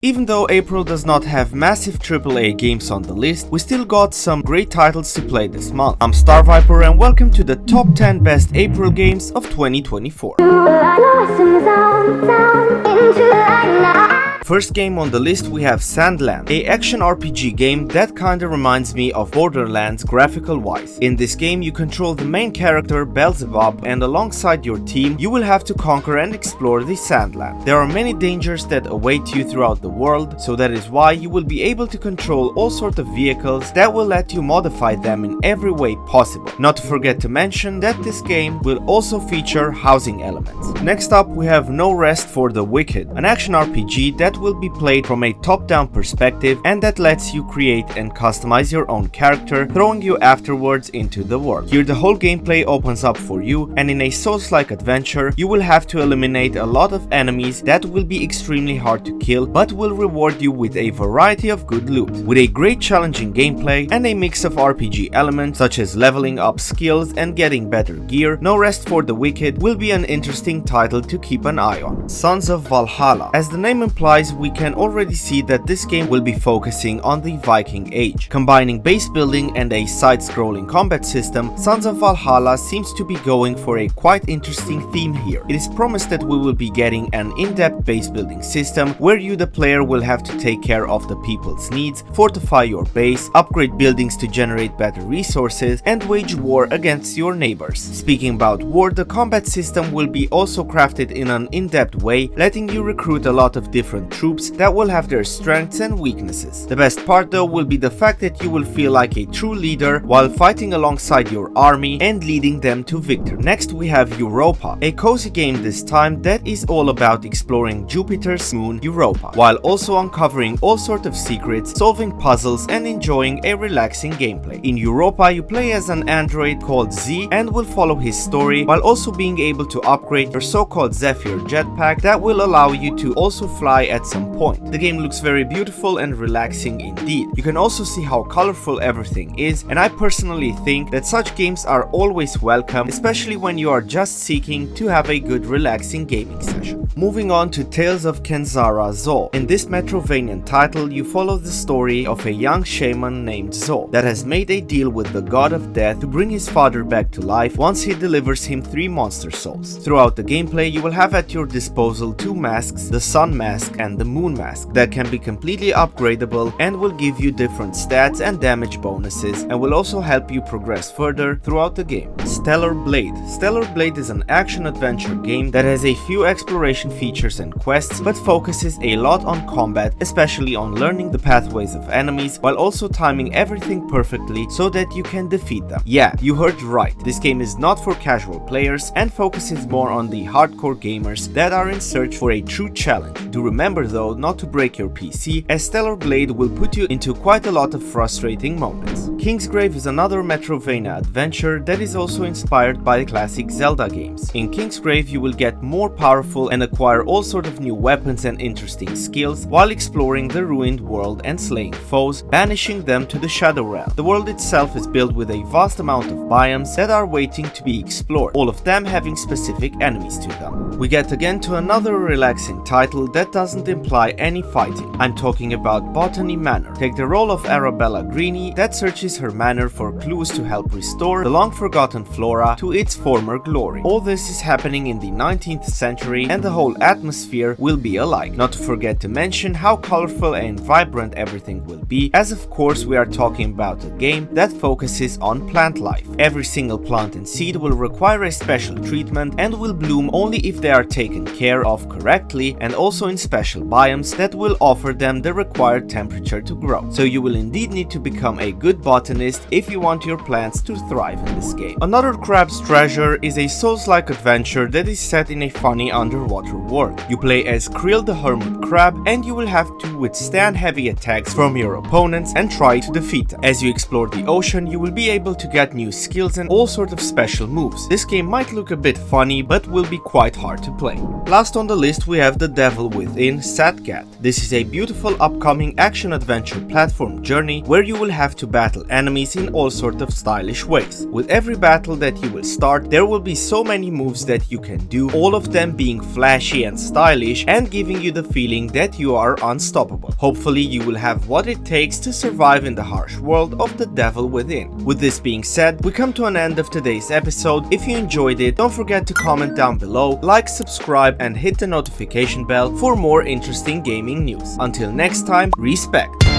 Even though April does not have massive AAA games on the list, we still got some great titles to play this month. I'm Starviper and welcome to the top 10 best April games of 2024. First game on the list we have Sandland, a action RPG game that kinda reminds me of Borderlands graphical wise. In this game you control the main character Beelzebub, and alongside your team you will have to conquer and explore the Sandland. There are many dangers that await you throughout the world, so that is why you will be able to control all sorts of vehicles that will let you modify them in every way possible. Not to forget to mention that this game will also feature housing elements. Next up we have No Rest for the Wicked, an action RPG that will be played from a top-down perspective and that lets you create and customize your own character, throwing you afterwards into the world. Here the whole gameplay opens up for you, and in a Souls-like adventure you will have to eliminate a lot of enemies that will be extremely hard to kill but will reward you with a variety of good loot. With a great challenging gameplay and a mix of RPG elements such as leveling up skills and getting better gear, No Rest for the Wicked will be an interesting title to keep an eye on. Sons of Valhalla. As the name implies, we can already see that this game will be focusing on the Viking Age. Combining base building and a side-scrolling combat system, Sons of Valhalla seems to be going for a quite interesting theme here. It is promised that we will be getting an in-depth base building system where you the player will have to take care of the people's needs, fortify your base, upgrade buildings to generate better resources, and wage war against your neighbors. Speaking about war, the combat system will be also crafted in an in-depth way, letting you recruit a lot of different troops that will have their strengths and weaknesses. The best part though will be the fact that you will feel like a true leader while fighting alongside your army and leading them to victory. Next we have Europa, a cozy game this time that is all about exploring Jupiter's moon Europa, while also uncovering all sorts of secrets, solving puzzles and enjoying a relaxing gameplay. In Europa you play as an android called Z and will follow his story while also being able to upgrade your so-called Zephyr jetpack that will allow you to also fly at some point. The game looks very beautiful and relaxing indeed. You can also see how colorful everything is, and I personally think that such games are always welcome, especially when you are just seeking to have a good relaxing gaming session. Moving on to Tales of Kenzera Zo. In this Metrovanian title you follow the story of a young shaman named Zo that has made a deal with the god of death to bring his father back to life once he delivers him 3 monster souls. Throughout the gameplay you will have at your disposal 2 masks, the Sun Mask and the Moon Mask, that can be completely upgradable and will give you different stats and damage bonuses, and will also help you progress further throughout the game. Stellar Blade. Stellar Blade is an action-adventure game that has a few exploration features and quests, but focuses a lot on combat, especially on learning the pathways of enemies while also timing everything perfectly so that you can defeat them. Yeah, you heard right, this game is not for casual players and focuses more on the hardcore gamers that are in search for a true challenge. Do remember though not to break your PC, as Stellar Blade will put you into quite a lot of frustrating moments. Kingsgrave is another Metrovania adventure that is also inspired by classic Zelda games. In Kingsgrave you will get more powerful and acquire all sorts of new weapons and interesting skills while exploring the ruined world and slaying foes, banishing them to the Shadow Realm. The world itself is built with a vast amount of biomes that are waiting to be explored, all of them having specific enemies to them. We get again to another relaxing title that doesn't imply any fighting. I'm talking about Botany Manor. Take the role of Arabella Greeny that searches her manor for clues to help restore the long-forgotten flora to its former glory. All this is happening in the 19th century and the whole atmosphere will be alike. Not to forget to mention how colorful and vibrant everything will be, as of course we are talking about a game that focuses on plant life. Every single plant and seed will require a special treatment and will bloom only if they are taken care of correctly, and also in special biomes that will offer them the required temperature to grow. So you will indeed need to become a good botanist if you want your plants to thrive in this game. Another Crab's Treasure is a Souls-like adventure that is set in a funny underwater world. You play as Krill the Hermit Crab and you will have to withstand heavy attacks from your opponents and try to defeat them. As you explore the ocean you will be able to get new skills and all sorts of special moves. This game might look a bit funny but will be quite hard to play. Last on the list we have The Devil Within Satgat. This is a beautiful upcoming action-adventure platform journey where you will have to battle enemies in all sorts of stylish ways. With every battle that you will start, there will be so many moves that you can do, all of them being flashy and stylish and giving you the feeling that you are unstoppable. Hopefully you will have what it takes to survive in the harsh world of the devil within. With this being said, we come to an end of today's episode. If you enjoyed it, don't forget to comment down below, like, subscribe and hit the notification bell for more interesting gaming news. Until next time, respect!